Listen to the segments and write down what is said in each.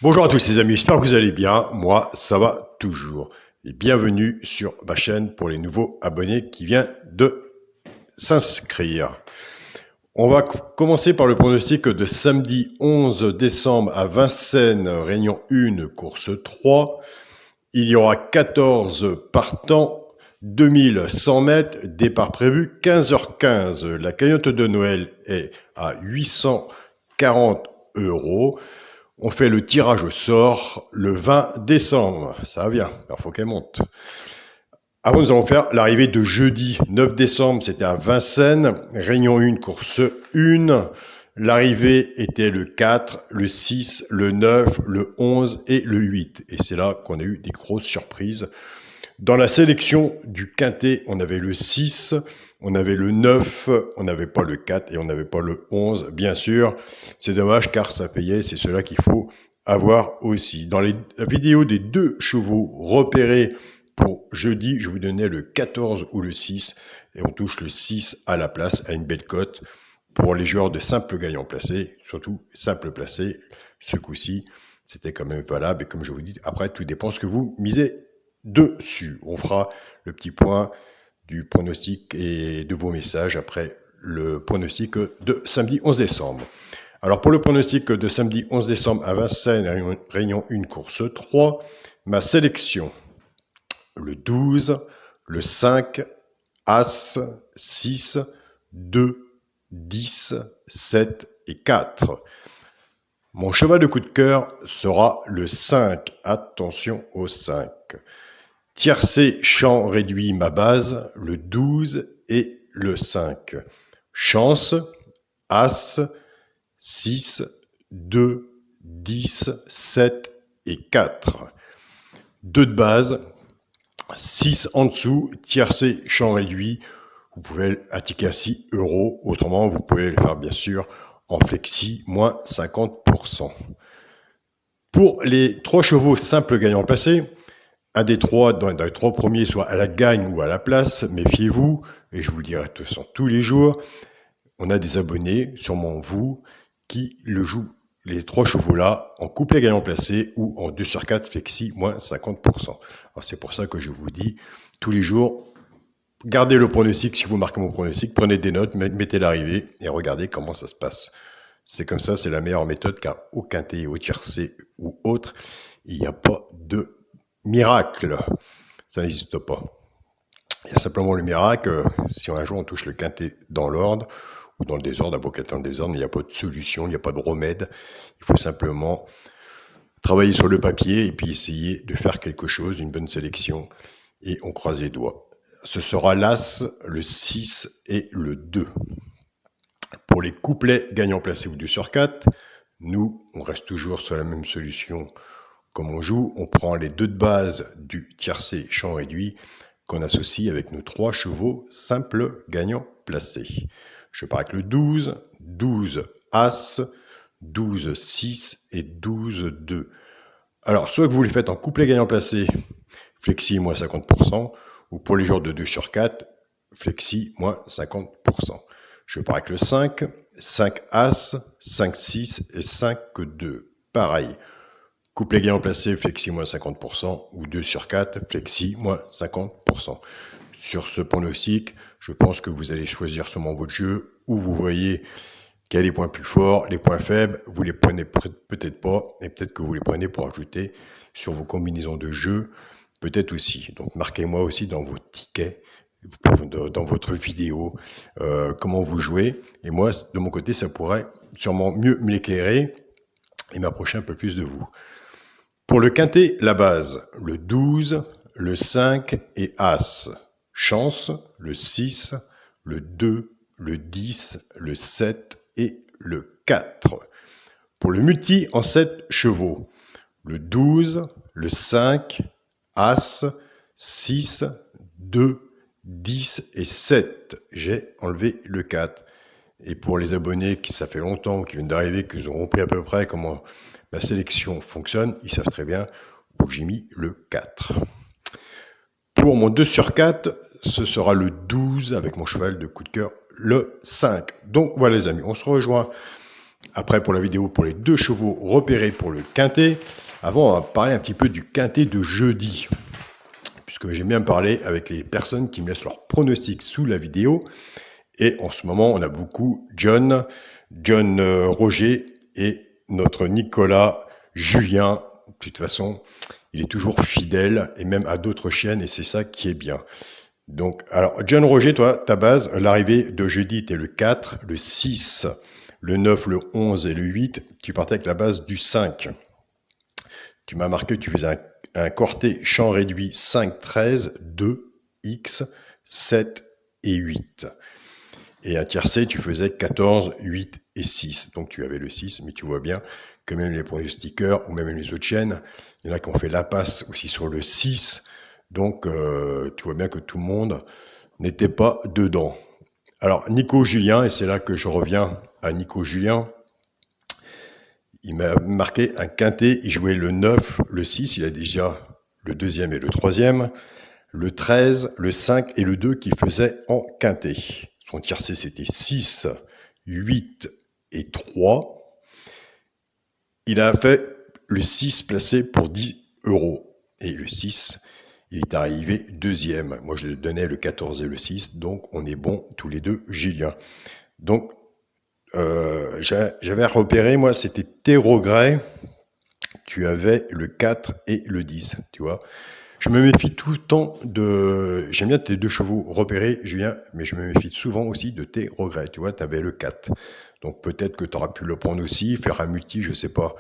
Bonjour à tous les amis, j'espère que vous allez bien. Moi, ça va toujours. Et bienvenue sur ma chaîne pour les nouveaux abonnés qui viennent de s'inscrire. On va commencer par le pronostic de samedi 11 décembre à Vincennes, Réunion 1, course 3. Il y aura 14 partants, 2100 mètres, départ prévu 15h15. La cagnotte de Noël est à 840 €. On fait le tirage au sort le 20 décembre. Ça vient, il faut qu'elle monte. Avant, nous allons faire l'arrivée de jeudi 9 décembre. C'était à Vincennes, Réunion 1, course 1. L'arrivée était le 4, le 6, le 9, le 11 et le 8. Et c'est là qu'on a eu des grosses surprises. Dans la sélection du quintet, on avait le 6, on avait le 9, on n'avait pas le 4 et on n'avait pas le 11, bien sûr. C'est dommage car ça payait, c'est cela qu'il faut avoir aussi. Dans la vidéo des 2 chevaux repérés pour jeudi, je vous donnais le 14 ou le 6 et on touche le 6 à la place, à une belle cote pour les joueurs de simple gagnant placé, surtout simple placé. Ce coup-ci, c'était quand même valable et comme je vous dis, après, tout dépend ce que vous misez dessus. On fera le petit point du pronostic et de vos messages après le pronostic de samedi 11 décembre. Alors pour le pronostic de samedi 11 décembre à Vincennes, Réunion 1, course 3, ma sélection, le 12, le 5, As, 6, 2, 10, 7 et 4. Mon cheval de coup de cœur sera le 5. Attention au 5. Tiercé, champ réduit, ma base, le 12 et le 5. Chance, As, 6, 2, 10, 7 et 4. 2 de base, 6 en dessous, tiercé, champ réduit. Vous pouvez attiquer à 6 €. Autrement, vous pouvez le faire bien sûr en flexi, moins 50%. Pour les 3 chevaux simples gagnants placés, un des 3 dans les 3 premiers soit à la gagne ou à la place, méfiez-vous, et je vous le dirai tous les jours, on a des abonnés, sûrement vous, qui le jouent, les 3 chevaux-là, en couplet gagnant placé ou en 2 sur 4 flexi, moins 50%. Alors c'est pour ça que je vous dis, tous les jours, gardez le pronostic, si vous marquez mon pronostic, prenez des notes, mettez l'arrivée et regardez comment ça se passe. C'est comme ça, c'est la meilleure méthode, car au quintet, au tiercé ou autre, il n'y a pas de miracle. Ça n'existe pas. Il y a simplement le miracle, si un jour on touche le quintet dans l'ordre, ou dans le désordre, à Bocatin le désordre, il n'y a pas de solution, il n'y a pas de remède. Il faut simplement travailler sur le papier et puis essayer de faire quelque chose, une bonne sélection, et on croise les doigts. Ce sera l'As, le 6 et le 2. Pour les couplets gagnants placés ou 2 sur 4, nous, on reste toujours sur la même solution. Comme on joue, on prend les 2 de base du tiercé champ réduit qu'on associe avec nos 3 chevaux simples gagnants placés. Je pars avec le 12, 12 As, 12 6 et 12 2. Alors, soit que vous les faites en couplet gagnant placé, flexi moins 50%, ou pour les joueurs de 2 sur 4, flexi moins 50%. Je pars avec le 5, 5 As, 5 6 et 5 2. Pareil. Couplet gagnant placé, flexi moins 50%, ou 2 sur 4, flexi moins 50%. Sur ce pronostic, je pense que vous allez choisir sûrement votre jeu, où vous voyez quels sont les points plus forts, les points faibles, vous les prenez peut-être pas, et peut-être que vous les prenez pour ajouter sur vos combinaisons de jeux, peut-être aussi. Donc marquez-moi aussi dans vos tickets, dans votre vidéo, comment vous jouez. Et moi, de mon côté, ça pourrait sûrement mieux m'éclairer et m'approcher un peu plus de vous. Pour le quintet, la base, le 12, le 5 et As. Chance, le 6, le 2, le 10, le 7 et le 4. Pour le multi en 7 chevaux, le 12, le 5, As, 6, 2, 10 et 7. J'ai enlevé le 4. Et pour les abonnés qui ça fait longtemps, qui viennent d'arriver, qui ont compris à peu près comment la sélection fonctionne, ils savent très bien où j'ai mis le 4. Pour mon 2 sur 4, ce sera le 12 avec mon cheval de coup de cœur, le 5. Donc voilà les amis, on se rejoint Après, pour la vidéo, pour les 2 chevaux repérés pour le quintet. Avant, on va parler un petit peu du quintet de jeudi. Puisque j'aime bien parler avec les personnes qui me laissent leur pronostic sous la vidéo. Et en ce moment, on a beaucoup John Roger et notre Nicolas Julien. De toute façon, il est toujours fidèle et même à d'autres chaînes et c'est ça qui est bien. Donc, alors, John Roger, toi, ta base, l'arrivée de jeudi était le 4, le 6, le 9, le 11 et le 8. Tu partais avec la base du 5. Tu m'as marqué que tu faisais un quartet champ réduit 5, 13, 2, X, 7 et 8. Et un tiercé, tu faisais 14, 8 et 6. Donc tu avais le 6, mais tu vois bien que même les pronostiqueurs ou même les autres chaînes, il y en a qui ont fait l'impasse aussi sur le 6. Donc tu vois bien que tout le monde n'était pas dedans. Alors Nico Julien, et c'est là que je reviens à Nico Julien, il m'a marqué un quintet, il jouait le 9, le 6, il a déjà le deuxième et le troisième, le 13, le 5 et le 2 qu'il faisait en quintet. Son tiercé, c'était 6, 8 et 3. Il a fait le 6 placé pour 10 €. Et le 6, il est arrivé deuxième. Moi, je donnais le 14 et le 6, donc on est bon tous les deux, Julien. Donc, j'avais repéré, moi, c'était tes regrets. Tu avais le 4 et le 10, tu vois. Je me méfie tout le temps de... J'aime bien tes 2 chevaux repérés, Julien, mais je me méfie souvent aussi de tes regrets. Tu vois, tu avais le 4. Donc peut-être que tu auras pu le prendre aussi, faire un multi, je ne sais pas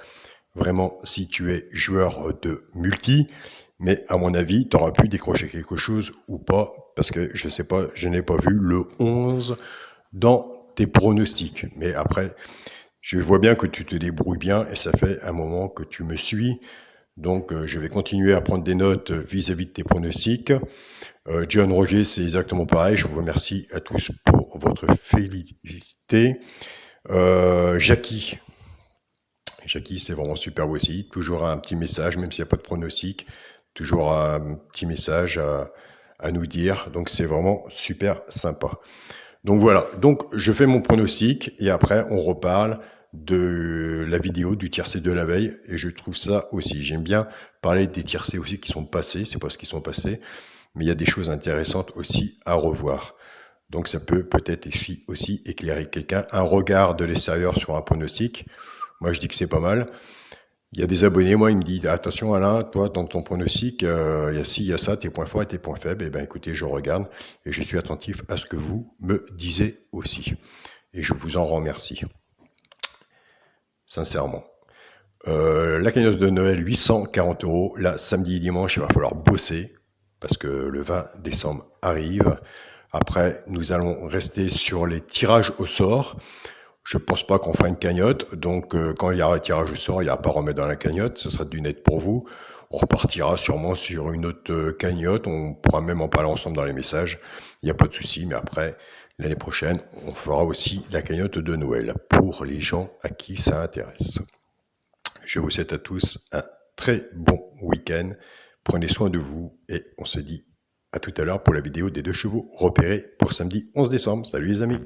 vraiment si tu es joueur de multi, mais à mon avis, tu auras pu décrocher quelque chose ou pas, parce que je ne sais pas, je n'ai pas vu le 11 dans tes pronostics. Mais après, je vois bien que tu te débrouilles bien et ça fait un moment que tu me suis. Donc, je vais continuer à prendre des notes vis-à-vis de tes pronostics. John Roger, c'est exactement pareil. Je vous remercie à tous pour votre fidélité. Jackie, c'est vraiment super aussi. Toujours un petit message, même s'il n'y a pas de pronostic. Toujours un petit message à nous dire. Donc, c'est vraiment super sympa. Donc voilà, donc je fais mon pronostic et après on reparle de la vidéo du tiercé de la veille et je trouve ça aussi, j'aime bien parler des tiercés aussi qui sont passés, c'est pas ce qui sont passés, mais il y a des choses intéressantes aussi à revoir. Donc ça peut peut-être aussi éclairer quelqu'un, un regard de l'extérieur sur un pronostic. Moi je dis que c'est pas mal. Il y a des abonnés, moi, ils me disent attention Alain, toi dans ton pronostic, il y a ci, il y a ça, tes points forts et tes points faibles. Eh bien écoutez, je regarde et je suis attentif à ce que vous me disiez aussi. Et je vous en remercie. Sincèrement. La cagnotte de Noël, 840 €. Là, samedi et dimanche, il va falloir bosser parce que le 20 décembre arrive. Après, nous allons rester sur les tirages au sort. Je ne pense pas qu'on fera une cagnotte, donc quand il y aura un tirage au sort, il n'y a pas à remettre dans la cagnotte, ce sera du net pour vous. On repartira sûrement sur une autre cagnotte, on pourra même en parler ensemble dans les messages, il n'y a pas de souci, mais après, l'année prochaine, on fera aussi la cagnotte de Noël pour les gens à qui ça intéresse. Je vous souhaite à tous un très bon week-end, prenez soin de vous et on se dit à tout à l'heure pour la vidéo des 2 chevaux repérés pour samedi 11 décembre. Salut les amis!